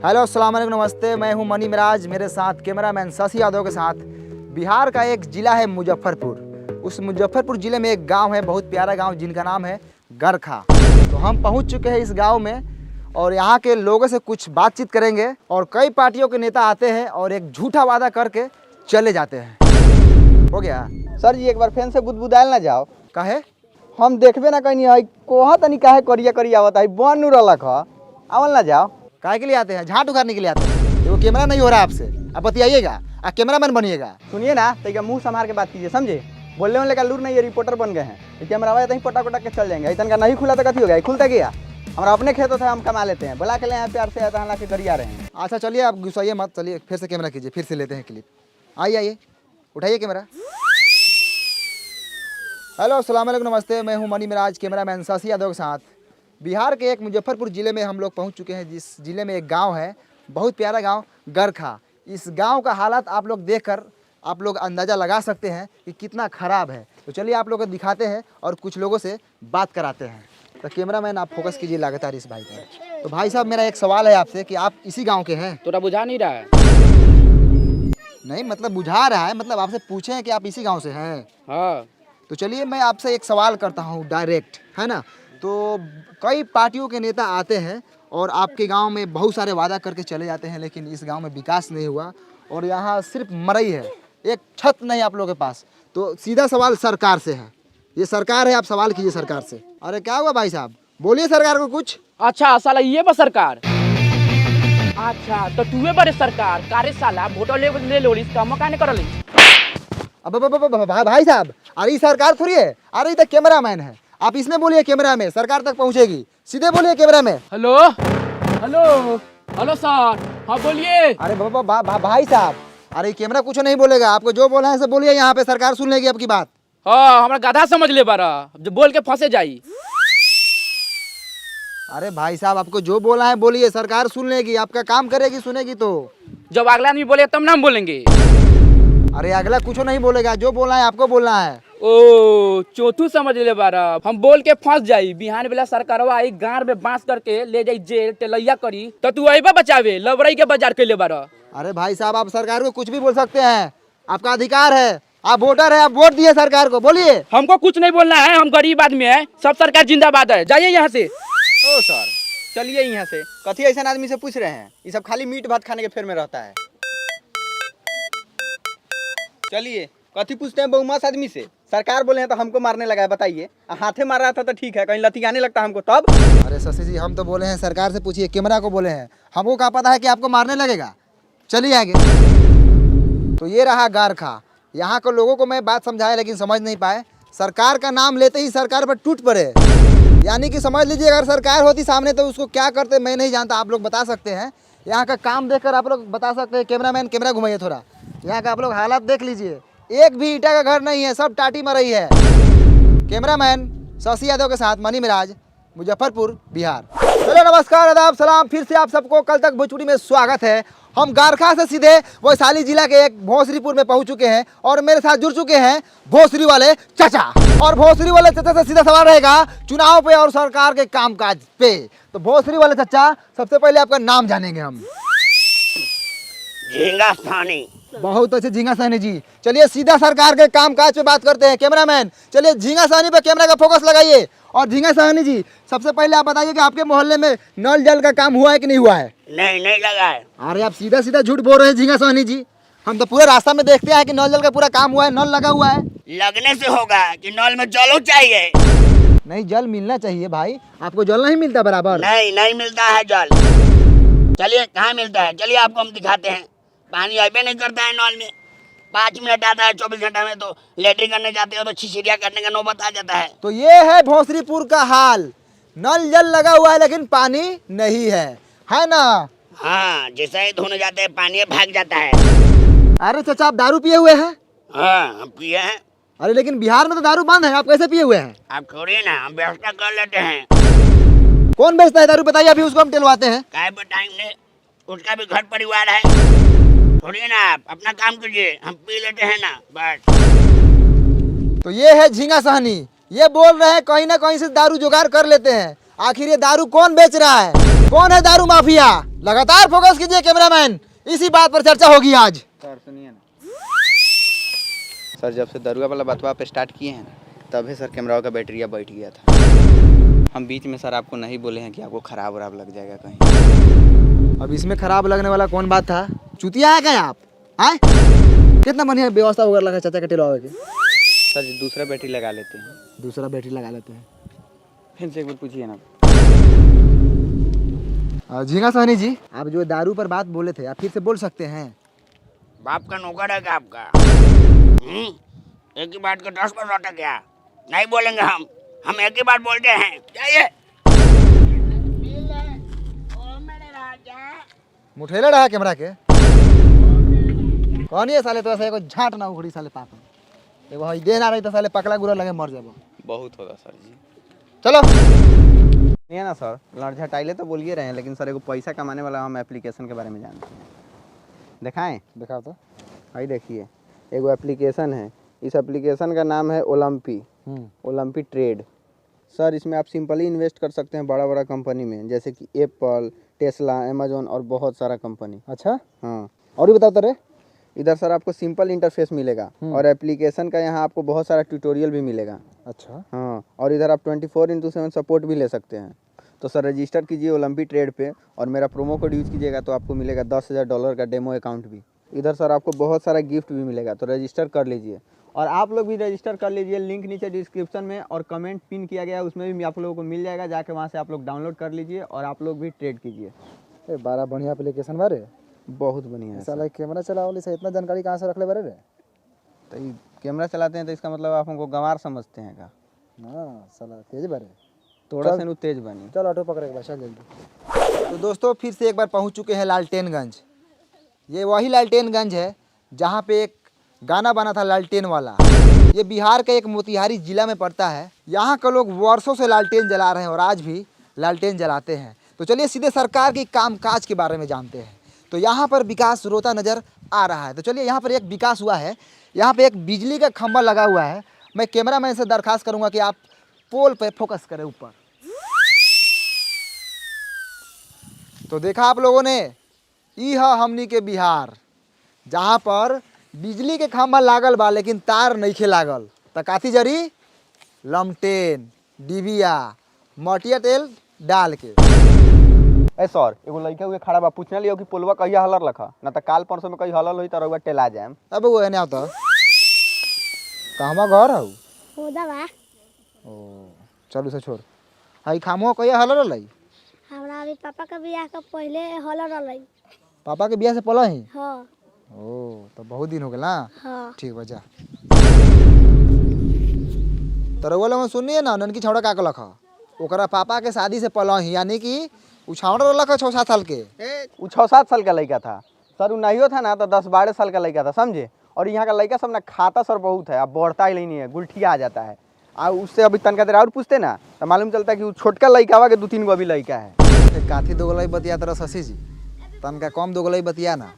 Hello अस्सलाम वालेकुम नमस्ते, मैं हूं मनी मिराज, मेरे साथ कैमरामैन शशि यादव के साथ। बिहार का एक ज़िला है मुजफ्फरपुर। उस मुजफ्फरपुर ज़िले में एक गांव है, बहुत प्यारा गांव, जिनका नाम है गरखा। तो हम पहुंच चुके हैं इस गांव में और यहाँ के लोगों से कुछ बातचीत करेंगे। और कई पार्टियों के नेता आते हैं और एक झूठा वादा करके चले जाते हैं। हो गया सर जी, एक बार फैन से बुदबुदायल ना जाओ। काहे? हम देखबे ना कहीं है कोहा तनी काहे करिया करिया आवत है, बन नु रलक ह आवल ना जाओ। काहे के लिए आते हैं? झाट उखाड़ने के लिए आते हैं। वो कैमरा नहीं हो रहा आपसे, आप बतियाइएगा, आप कैमरामैन बनिएगा। सुनिए ना, तो मुंह संभाल के बात कीजिए, समझे? बोलने वाले का लूर नहीं, ये रिपोर्टर बन गए हैं। ये कैमरा वाला पटा पटा के चल जाएंगे। इतना का नहीं खुला तो कथी हो गया, खुलता गया। हमारा अपने खेतों से हम कमा लेते हैं, बुला के ले प्यार से आता ला के करी आ रहे हैं। अच्छा चलिए, आप गुस्साइए मत, चलिए फिर से कैमरा कीजिए, फिर से लेते हैं क्लिप। आइए आइए, उठाइए कैमरा। हेलो अस्सलाम वालेकुम नमस्ते, मैं हूं मनी मिराज, कैमरामैन शशि यादव के साथ। बिहार के एक मुजफ्फरपुर ज़िले में हम लोग पहुंच चुके हैं, जिस ज़िले में एक गांव है, बहुत प्यारा गांव गरखा। इस गांव का हालात आप लोग देखकर आप लोग अंदाज़ा लगा सकते हैं कि कितना ख़राब है। तो चलिए आप लोग को दिखाते हैं और कुछ लोगों से बात कराते हैं। तो कैमरामैन आप फोकस कीजिए लगातार इस भाई पर। तो भाई साहब, मेरा एक सवाल है आपसे कि आप इसी गाँव के हैं? तोरा बुझा नहीं रहा है? नहीं मतलब बुझा रहा है, मतलब आपसे पूछे हैं कि आप इसी गाँव से हैं। हाँ। तो चलिए मैं आपसे एक सवाल करता हूँ डायरेक्ट, है ना? तो कई पार्टियों के नेता आते हैं और आपके गांव में बहुत सारे वादा करके चले जाते हैं, लेकिन इस गांव में विकास नहीं हुआ और यहाँ सिर्फ मरई है, एक छत नहीं आप लोगों के पास। तो सीधा सवाल सरकार से है, ये सरकार है, आप सवाल कीजिए सरकार से। अरे क्या हुआ भाई साहब, बोलिए सरकार को कुछ। अच्छा साला ये बा सरकार। अच्छा तो तूहे बड़े सरकार कारे साला वोटो ले लो इसका मकान कर ली। अब भाई साहब, अरे सरकार थोड़ी है, अरे इधर कैमरामैन है, आप इसमें बोलिए, कैमरा में सरकार तक पहुंचेगी, सीधे बोलिए कैमरा में। हेलो हेलो हेलो सर, हाँ बोलिए। अरे भाई साहब, अरे कैमरा कुछ नहीं बोलेगा, आपको जो बोला है सब बोलिए, यहाँ पे सरकार सुन लेगी आपकी बात। हाँ हमारा गधा समझ ले बारा, जो बोल के फंसे जाई। अरे भाई साहब, आपको जो बोला है बोलिए, सरकार सुन लेगी, आपका काम करेगी, सुनेगी तो। जब अगला आदमी बोले तब ना हम बोलेंगे। अरे अगला कुछ नहीं बोलेगा, जो बोला है आपको बोलना है। ओ चौथू समझ ले बारा, हम बोल के फंस जाई, बिहान बेला सरकारवा आई गांव में बांस करके ले जाई जेल टेलैया करी, तो तू अइबा बचावे लवरई के बाजार के ले बारा। अरे भाई साहब, आप सरकार को कुछ भी बोल सकते हैं, आपका अधिकार है, आप वोटर है, आप वोट दिए सरकार को, बोलिए। हमको कुछ नहीं बोलना है, हम गरीब आदमी है, सब सरकार जिंदाबाद है, जाइए यहाँ से। ओ सर, चलिए यहाँ से। कथी ऐसा आदमी से पूछ रहे हैं? ये सब खाली मीट भात खाने के फेर में रहता है। चलिए, कथी पूछते हैं बहुमत आदमी से? सरकार बोले हैं तो हमको मारने लगा है, बताइए। हाथे मार रहा था तो ठीक है, कहीं लतियाने लगता हमको तब। अरे शशि जी, हम तो बोले हैं सरकार से पूछिए, कैमरा को बोले हैं, हमको क्या पता है कि आपको मारने लगेगा। चलिए आगे। तो ये रहा गरखा, यहाँ के लोगों को मैं बात समझाया लेकिन समझ नहीं पाए। सरकार का नाम लेते ही सरकार पर टूट पड़े, यानी कि समझ लीजिए अगर सरकार होती सामने तो उसको क्या करते मैं नहीं जानता, आप लोग बता सकते हैं। यहाँ का काम देखकर आप लोग बता सकते हैं। कैमरामैन कैमरा घुमाइए थोड़ा, यहाँ का आप लोग हालात देख लीजिए, एक भी ईंटा का घर नहीं है, सब टाटी मरई है। कैमरामैन शशि यादव के साथ मनी मिराज, मुजफ्फरपुर बिहार। चलो नमस्कार, आदाब, सलाम, फिर से आप सबको कल तक भोजपुरी में स्वागत है। हम गरखा से सीधे वैशाली जिला के एक भोसरीपुर में पहुंच चुके हैं और मेरे साथ जुड़ चुके हैं भोसरी वाले चाचा। और भोसरी वाले चाचा से सीधा सवाल रहेगा चुनाव पे और सरकार के कामकाज पे। तो भोसरी वाले चाचा, सबसे पहले आपका नाम जानेंगे हम। झींगा सानी। बहुत अच्छे झींगा सानी जी। चलिए सीधा सरकार के कामकाज पे बात करते हैं। कैमरामैन चलिए झींगा सानी पे कैमरा का फोकस लगाइए। और झींगा सानी जी, सबसे पहले आप बताइए कि आपके मोहल्ले में नल जल का काम हुआ है कि नहीं हुआ है? नहीं लगा है। अरे आप सीधा सीधा झूठ बोल रहे हैं झींगा सानी जी, हम तो पूरे रास्ता में देखते हैं कि नल जल का पूरा काम हुआ है, नल लगा हुआ है। लगने से होगा कि नल में जल चाहिए। नहीं, जल मिलना चाहिए भाई, आपको जल नहीं मिलता बराबर? नहीं मिलता है जल। चलिए कहाँ मिलता है, चलिए आपको हम दिखाते हैं। पानी अबे नहीं करता है नल में, 5 मिनट आता है 24 घंटा में, तो लेटरिन करने जाते हो तो छिछिरिया करने का नौबत आ जाता है। तो ये है भोसरीपुर का हाल, नल जल लगा हुआ है लेकिन पानी नहीं है ना? हाँ, जैसे ही धोने जाते हैं पानी भाग जाता है। अरे चाचा, आप दारू पिए हुए हैं? हाँ हम पिए हैं। अरे लेकिन बिहार में तो दारू बंद है, आप कैसे पिए हुए हैं? आप छोड़िए ना, हम व्यवस्था कर लेते हैं। कौन बेचता है दारू बताइए, अभी उसको हम टिलवाते हैं। काय बताएंगे, उसका भी घर परिवार है। छोड़िए ना, आप अपना काम कीजिए, हम पी लेते हैं ना बस। तो ये है झींगा सहनी, ये बोल रहे हैं कहीं ना कहीं से दारू जुगाड़ कर लेते हैं। आखिर ये दारू कौन बेच रहा है? कौन है दारू माफिया? लगातार फोकस कीजिए कैमरामैन, इसी बात पर चर्चा होगी आज। सर सुनिए ना सर, जब से दरुआ वाला बतवा पे स्टार्ट किए हैं ना, तभी सर कैमरा का बैटरिया बैठ गया था। हम बीच में सर आपको नहीं बोले हैं कि आपको खराब वराब लग जाएगा कहीं। अब इसमें खराब लगने वाला कौन बात था? चुतिया है क्या आप? आए कितना बढ़िया व्यवस्था वगैरह लगा चाचा के टेलवा के। सर जी दूसरा बैटरी लगा लेते हैं। दूसरा बैटरी लगा लेते हैं। फिर से एक बार पूछिए ना। झींगा सोनी जी, आप जो दारू पर बात बोले थे आप फिर से बोल सकते हैं? बाप का नौकर है क्या आपका? एक ही बात को 10 बार लौटा क्या? नहीं बोलेंगे हम एक ही बात बोलते हैं। जाइए। मुठेले रहा कैमरा के कौन ये साले? तो ऐसा एगो झाट ना उखड़ी साले पाप एगो हई दे ना रही तो साले पकड़ा गुरा लगे मर जाबो। बहुत होगा सर जी। चलो नहीं ना सर, लड़ झटाइले तो बोलिए रहे हैं, लेकिन सर एगो पैसा कमाने वाला हम एप्लीकेशन के बारे में जानते हैं। दिखाएं? दिखाओ तो। भाई देखिए, एगो एप्लीकेशन है, इस एप्लीकेशन का नाम है ओलंपी। ओलंपी ट्रेड। सर इसमें आप सिंपली इन्वेस्ट कर सकते हैं बड़ा बड़ा कंपनी में, जैसे कि एप्पल, टेस्ला, अमेजोन और बहुत सारा कंपनी। अच्छा हाँ, और भी बताओ तेरे। इधर सर आपको सिंपल इंटरफेस मिलेगा और एप्लीकेशन का यहाँ आपको बहुत सारा ट्यूटोरियल भी मिलेगा। अच्छा हाँ, और इधर आप 24/7 सपोर्ट भी ले सकते हैं। तो सर रजिस्टर कीजिए ओलंपी ट्रेड पे और मेरा प्रोमो कोड यूज़ कीजिएगा तो आपको मिलेगा $10,000 का डेमो अकाउंट भी। इधर सर आपको बहुत सारा गिफ्ट भी मिलेगा, तो रजिस्टर कर लीजिए। और आप लोग भी रजिस्टर कर लीजिए, लिंक नीचे डिस्क्रिप्शन में और कमेंट पिन किया गया है, उसमें भी आप लोगों को मिल जाएगा। जाके वहाँ से आप लोग डाउनलोड कर लीजिए और आप लोग भी ट्रेड कीजिए। बड़ा बढ़िया एप्लीकेशन बारे। बहुत बढ़िया है सर। साला कैमरा चलावले से इतना जानकारी कहाँ से रख ले बारे रे? तो ये कैमरा चलाते हैं तो इसका मतलब आप हमको गंवार समझते हैं का? हाँ साला तेज बारे। थोड़ा सा तेज बनी। चल ऑटो पकड़ के बचा जल्दी। तो दोस्तों फिर से एक बार पहुंच चुके हैं लालटेनगंज। ये वही लालटेनगंज है जहां पे एक गाना बना था लालटेन वाला। ये बिहार के एक मोतिहारी जिला में पड़ता है। यहाँ के लोग वर्षों से लालटेन जला रहे हैं और आज भी लालटेन जलाते हैं। तो चलिए सीधे सरकार की कामकाज के बारे में जानते हैं। तो यहाँ पर विकास रोता नज़र आ रहा है। तो चलिए यहाँ पर एक विकास हुआ है। यहाँ पे एक बिजली का खंभा लगा हुआ है। मैं कैमरामैन से दरखास्त करूँगा कि आप पोल पे फोकस करें ऊपर। तो देखा आप लोगों ने, ई है हमनी के बिहार जहाँ पर बिजली के खंभा लागल बा लेकिन तार नइखे लागल। त काथी जरी? लमटेन, डिबिया, मटिया तेल डाल के। ए सर, एगो लड़का हुए खड़ा बा, पूछने लियो कि पुलवा कहिया हलर लखा, ना त काल परसों में कहीं हलल होई त रउआ टेला जाएम। अब वो एने आवता कहवा घर हऊ? होदा बा। ओ चल उसे छोड़। हाई खामो कहिया हलर रहलै? हमरा अभी पापा का बियाह का पहले हल रहलै। पापा के बियाह से पहले ही? हाँ। ओ तो बहुत दिन हो गया ना। हाँ। ठीक बजा। तो रउआ लोगन सुनिए ना, ननकी छौड़ा का कहलक ह ओकरा पापा के शादी से पहले ही, यानी कि उ छौड़ा रहलक 6-7 साल के। उ 6-7 साल का लड़का था सर, उ नहीं था ना तो 10-12 साल का लड़का था, समझे। और यहाँ का लड़का सब ना खाता सर बहुत है, अब बढ़ता ही नहीं है, गुलठिया आ जाता है। और उससे अभी तनका देर और पूछते ना तो मालूम चलता है कि वो छोटका लड़का हुआ के 2-3 गो अभी लड़का है। काथी दोगलई बतिया तरह शशि जी, तनका कम दोगलई बतिया ना।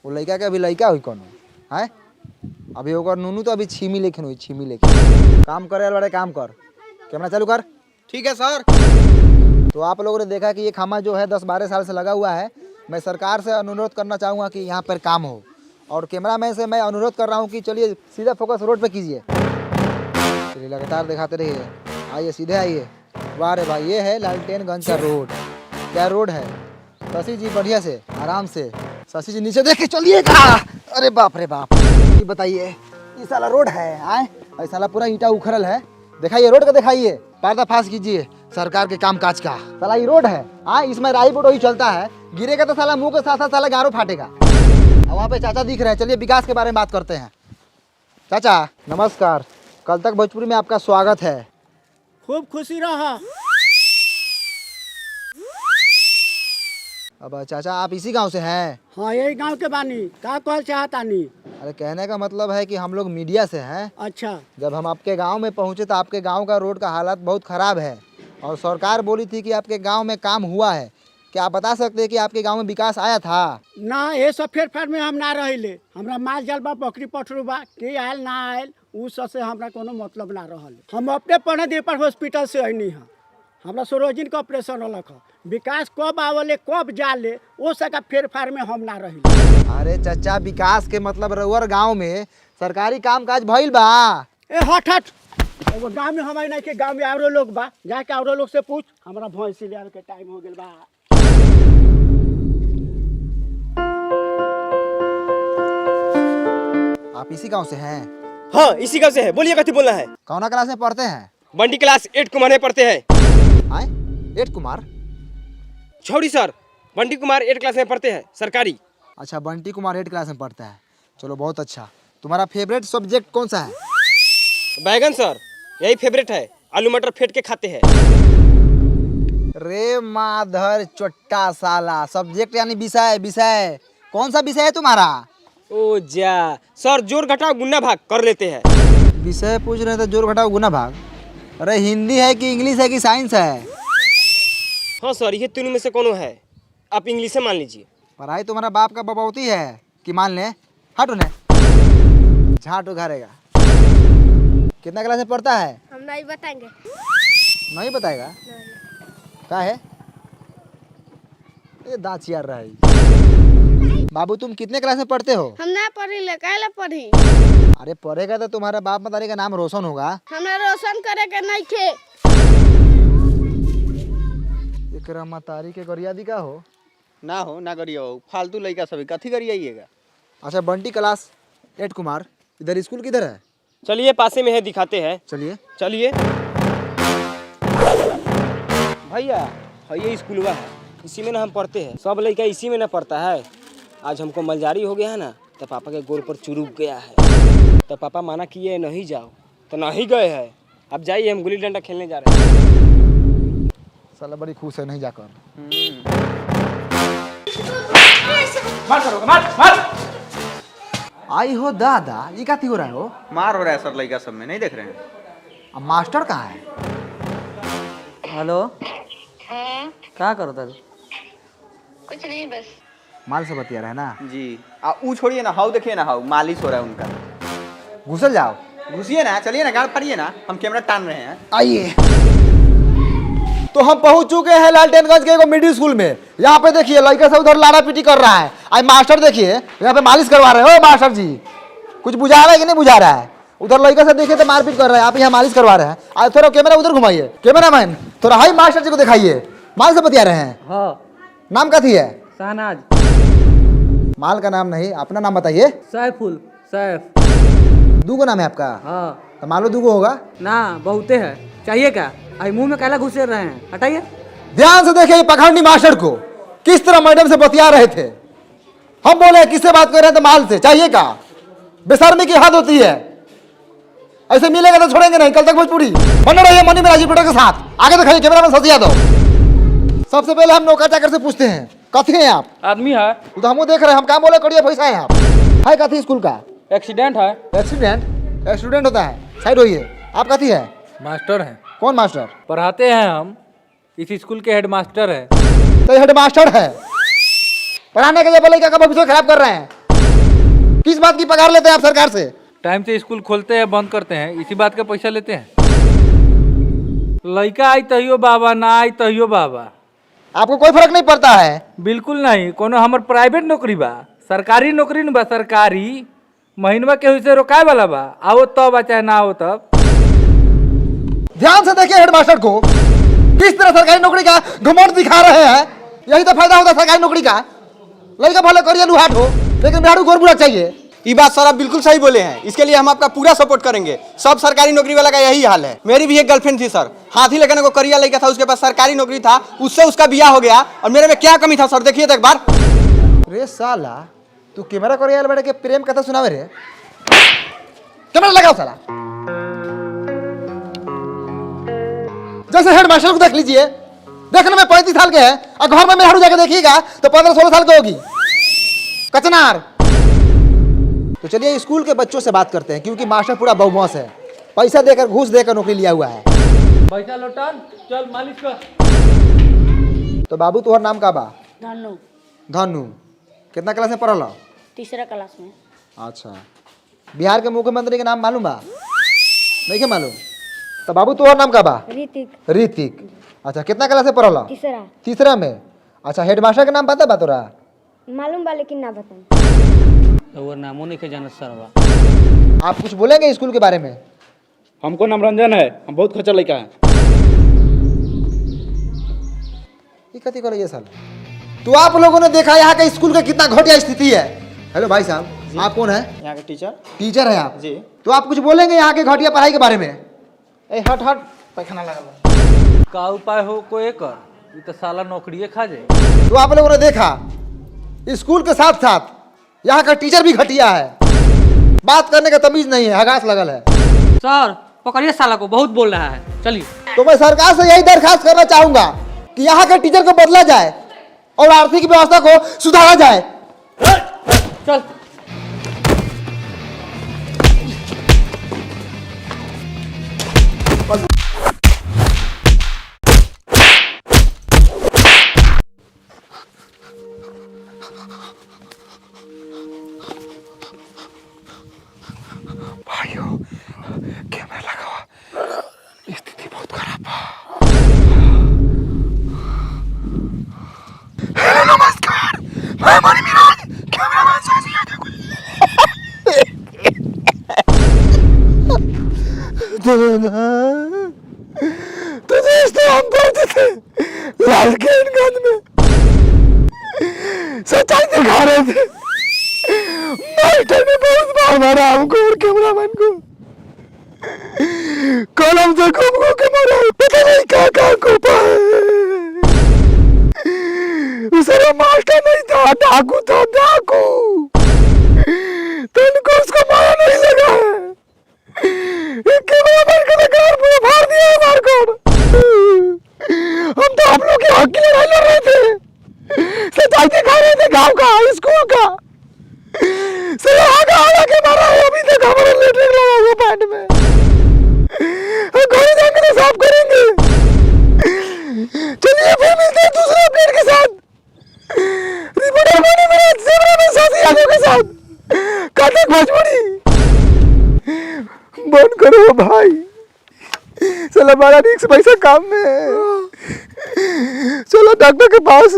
वो लड़का के अभी लड़का हुई कौन है? अभी ओकर नूनू तो अभी छीमी लेखिन हुई, छीमी लेखिन। काम करे बड़े काम कर, कैमरा चालू कर। ठीक है सर। तो आप लोगों ने देखा कि ये खामा जो है 10-12 साल से लगा हुआ है। मैं सरकार से अनुरोध करना चाहूँगा कि यहाँ पर काम हो, और कैमरामैन से मैं अनुरोध कर रहा हूँ कि चलिए सीधा फोकस रोड पे कीजिए। चलिए लगातार दिखाते रहिए, आइए सीधे आइए। वाह रे भाई, ये है लालटेनगंज का रोड। क्या रोड है शशि जी? बढ़िया से आराम से शशि जी नीचे देख के चलिएगा। अरे बाप रे बाप, ये बताइए ये साला रोड है? आए ये साला पूरा ईंटा उखड़ल है। दिखाइए रोड का, दिखाइए, पर्दाफाश कीजिए सरकार के कामकाज का। साला ये रोड है, हाँ इसमें राई बोट ही चलता है, गिरेगा तो साला मुंह के साथ साथ साला गारो फाटेगा। और वहाँ पे चाचा दिख रहे हैं। चलिए विकास के बारे में बात करते हैं। चाचा नमस्कार, कल तक भोजपुरी में आपका स्वागत है। खूब खुशी रहा। अब चाचा आप इसी गांव से हैं? हाँ यही गांव के बानी, का कहल चाहतानी? अरे कहने का मतलब है कि हम लोग मीडिया से हैं। अच्छा। जब हम आपके गांव में पहुंचे तो आपके गांव का रोड का हालत बहुत ख़राब है और सरकार बोली थी कि आपके गांव में काम हुआ है। क्या आप बता सकते हैं कि आपके गांव में विकास आया था? ना ये सब फेर में हम ना रहिले। हमरा माल जाल बा, बकरी पठरू बा, के आयल ना आयल उ सब से हमरा कोनो मतलब ना रहल। हम अपने पढ़े दे पर हॉस्पिटल से अइनी है, हमरा सरोजिन का ऑपरेशन रहलक है, विकास कब आवले कब जाले वो सका फेर फार में हम ना रही। अरे चाचा, विकास के मतलब रउअर गांव में सरकारी काम काज भइल बा। ए हट हट, एगो गाँव में हमारे नहीं के गाँव में औरो लोग बा, जाके औरो लोग से पूछ। हमारा भैंस ले के टाइम हो गेल बा। आप इसी गांव से हैं? हाँ, इसी गाँव से है। बोलिए कथी बोलना है? कौना क्लास में पढ़ते हैं? बंडी क्लास 8 कुमार में पढ़ते हैं। आए 8 कुमार? छोड़ी सर, बंडी कुमार 8 क्लास में पढ़ते हैं, सरकारी। अच्छा, बंटी कुमार 8 क्लास में पढ़ता है। चलो बहुत अच्छा। तुम्हारा फेवरेट सब्जेक्ट कौन सा है? बैगन सर, यही फेवरेट है। आलू मटर फेंट के खाते हैं। रे माधर चोट्टा साला, सब्जेक्ट यानी विषय। विषय कौन सा विषय है तुम्हारा? ओ जा सर, जोड़ घटाव गुना भाग कर लेते हैं। विषय पूछ रहे हैं तो जोड़ घटाओ गुना भाग। अरे हिंदी है कि इंग्लिश है कि साइंस है? हाँ सर, ये तीनों में से कौन है? आप इंग्लिश से मान लीजिए। पढ़ाई तुम्हारा बाप का बबौती है कि मान ले? हट उन्हें, झाट उघारेगा। कितना क्लास में पढ़ता है? हम नहीं बताएंगे। नहीं बताएगा? क्या है ये दांत यार रहा है। बाबू तुम कितने क्लास में पढ़ते हो? हम ना पढ़ी ले, काहे ला पढ़ी? अरे पढ़ेगा तो तुम्हारा बाप मतारी का नाम रोशन होगा। हमरा रोशन करे के नहीं थे। एकरा मतारी के गरियादी का हो? ना हो ना करियो, फालतू लड़का सभी कथी करिएगा। अच्छा, बंटी क्लास 8 कुमार, इधर स्कूल किधर है? चलिए पासे में है, दिखाते हैं। चलिए। चलिए भैया, ये स्कूलवा है, इसी में ना हम पढ़ते हैं। सब लड़का इसी में ना पढ़ता है। आज हमको मलजारी हो गया है ना, तो पापा के गोर पर चुरुक गया है। तो पापा माना किए नहीं जाओ, तो नहीं गए हैं। अब जाइए, हम गुल्ली डंडा खेलने जा रहे हैं। साला बड़ी खुश है नहीं जाकर। मार करोगे, मार मार। आई हो दादा, ये क्या हो रहा है हो? मार हो रहा है सर लड़का सब में, नहीं देख रहे हैं? अब मास्टर कहाँ है? हेलो, क्या करो तब? कुछ नहीं, बस माल से बतिया रहा है ना जी। ऊ छोड़िए ना, हाउ देखिए ना, हाउ मालिश हो रहा है उनका। घुसल जाओ। घुसिए ना, चलिए ना, गाड़ पड़िए ना, हम कैमरा टान रहे हैं। आइए। तो हम पहुंच चुके हैं लालटेनगंज के एगो मिडिल स्कूल में। यहाँ पे देखिए लड़का से उधर लाड़ा पीटी कर रहा है। आज मास्टर देखिए यहाँ पे मालिश करवा रहे हो। मास्टर जी कुछ बुझा रहा है कि नहीं बुझा रहा है? उधर लड़का से देखिए तो मारपीट कर रहा है, आप यहाँ मालिश करवा रहे हैं। आज थोड़ा कैमरा उधर घुमाइए। कैमरा मैन थोड़ा हाई मास्टर जी को दिखाइए। माल से बतिया रहे हैं। हाँ, नाम क्या थी है? शहनाज। माल का नाम नहीं, अपना नाम बताइए। सैफुल, सैफ। दूगो नाम है आपका? हाँ। तो मान लो दूगो होगा ना, बहुते है। चाहिए क्या? आई मुंह में कैला घुसे रहे हैं, हटाइए। ध्यान से देखिए पखंडी मास्टर को किस तरह मैडम से बतिया रहे थे। हम बोले किससे बात कर रहे हैं? तो माल से। चाहिए का? बेशर्मी की हद होती है। ऐसे मिलेगा तो छोड़ेंगे नहीं। कल तक भोजपुरी बने रहिए मनी में राजीव के साथ। आगे दिखाइए कैमरा में ससिया दो। सबसे पहले हम नौका चाकर से पूछते हैं, कथी हैं आप? आदमी है, तो हम देख रहे हैं, हम काम बोले करिए पैसा है आप है कथी स्कूल का? एक्सीडेंट है। एक्सीडेंट? एक्सीडेंट होता है, साइड होइए। आप कथी है? मास्टर हैं, कौन मास्टर? पढ़ाते हैं हम। इस स्कूल के हेड मास्टर है। तो हेड मास्टर है, पढ़ाने के लिए बोले क्या भविष्य खराब कर रहे हैं? किस बात की पगार लेते हैं आप सरकार से? टाइम से स्कूल खोलते हैं, बंद करते हैं, इसी बात का पैसा लेते हैं। लड़का आई तहियो बाबा, ना आई तहियो बाबा। आपको कोई फर्क नहीं पड़ता है? बिल्कुल नहीं। कोनो हमर प्राइवेट नौकरी बा, सरकारी नौकरी न बा। सरकारी महीनवा के से रोकाए वाला बा। आओ तब आ चाहे ना आओ तब। ध्यान से देखिए हेडमास्टर को किस तरह सरकारी नौकरी का घमंड दिखा रहे हैं। यही तो फायदा होता है सरकारी नौकरी का। लड़का भले करिए लुहाट हो, लेकिन बिहारू गोर बुरा चाहिए। ये बात सर आप बिल्कुल सही बोले हैं। इसके लिए हम आपका पूरा सपोर्ट करेंगे। सब सरकारी नौकरी वाला का यही हाल है। मेरी भी एक गर्लफ्रेंड थी सर, हाथी लेकर को करिया लड़का था, उसके पास सरकारी नौकरी था, उससे उसका ब्याह हो गया। और मेरे में क्या कमी था सर, देखिए तो एक बार। रे साला तू कैमरा करिया बैठ के प्रेम कथा सुनावे रे। कैमरा लगाओ साला। जैसे हेडमास्टर को देख लीजिए, देखने में 35 साल के हैं और घर में मेहरारू जाके देखिएगा तो 15-16 साल की होगी। कचनार। तो चलिए स्कूल के बच्चों से बात करते हैं, क्योंकि मास्टर पूरा बदमाश है। पैसा देकर घूस देकर नौकरी लिया हुआ है। पैसा लौटान, चल मालिश कर। तो बाबू तुम्हारा नाम का बा? धनु, धनु। कितना क्लास में पढ़ल? तीसरा क्लास में। अच्छा, बिहार के मुख्यमंत्री के नाम मालूम बा? नहीं के मालूम? तो बाबू तुम्हारा नाम का बा? ऋतिक। ऋतिक। अच्छा कितना क्लास से पढ़ला? तीसरा। तीसरा में। अच्छा हेडमास्टर के नाम पता बा तोरा? मालूम बा लेकिन ना बताऊं। और नामो नहीं के जानत सरवा। आप कुछ बोलेंगे स्कूल के बारे में? हमको नाम रंजन है, हम बहुत खर्चा लड़का है। ये कथी कर ये साल? तो आप लोगों ने देखा यहाँ के स्कूल का कितना घटिया स्थिति है। हेलो भाई साहब, आप कौन है? यहाँ के टीचर। टीचर है आप जी। तो आप कुछ बोलेंगे यहाँ के घटिया पढ़ाई के बारे में? ए हट हट, पैखाना लगा। का उपाय हो को एकर, ये तो साला नौकरिए खा जाए। तो आप लोगों ने देखा स्कूल के साथ साथ यहाँ का टीचर भी घटिया है, बात करने का तमीज नहीं है, हगास लगल है। सर पकड़िए साला को, बहुत बोल रहा है, चलिए। तो मैं सरकार से यही दरखास्त करना चाहूंगा कि यहाँ के टीचर को बदला जाए और आर्थिक व्यवस्था को सुधारा जाए। चल भाइयों कैमरा लगा हुआ, स्थिति बहुत खराब है। हेलो नमस्कार, मैं मणि मिराज, कैमरामैन साजी आगे तो दोस्तों हम पढ़ते थे लालकेनगंज में, सच्चाई दिखा रहे थे। मास्टर ने बहुत मार मारा हमको और कैमरामैन को, कलम से घूम के मारा, पता नहीं क्या कोपा है। सारा मास्टर नहीं था, डाकू था, डाकू। तुमको उसको मारा नहीं लगा है। कैमरामैन का कार पूरा फाड़ दिया है मार कर। हम तो आप लोग के हक की लड़ाई लड़ रहे थे, सच्चाई दिखा रहे थे गाँव का, स्कूल का। के मारा है, अभी तक हमारा लेटरिन लगा हुआ पैंट में। घरे जाकर तो साफ करेंगे। चलिए फिर मिलते हैं दूसरे अपडेट के साथ। रिपोर्टर बने मेरे कैमरा में साथी आगे के साथ काटक भोजपुरी। बंद करो भाई, चलो बड़ा रिक्स पैसा काम में है। चलो डॉक्टर के पास,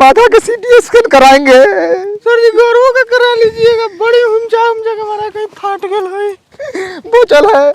माथा का सीटी स्कैन कराएंगे। सर जी गौरव का करा लीजिएगा, बड़ी हुमचा के मारा कहीं फाट गल है। वो चल है।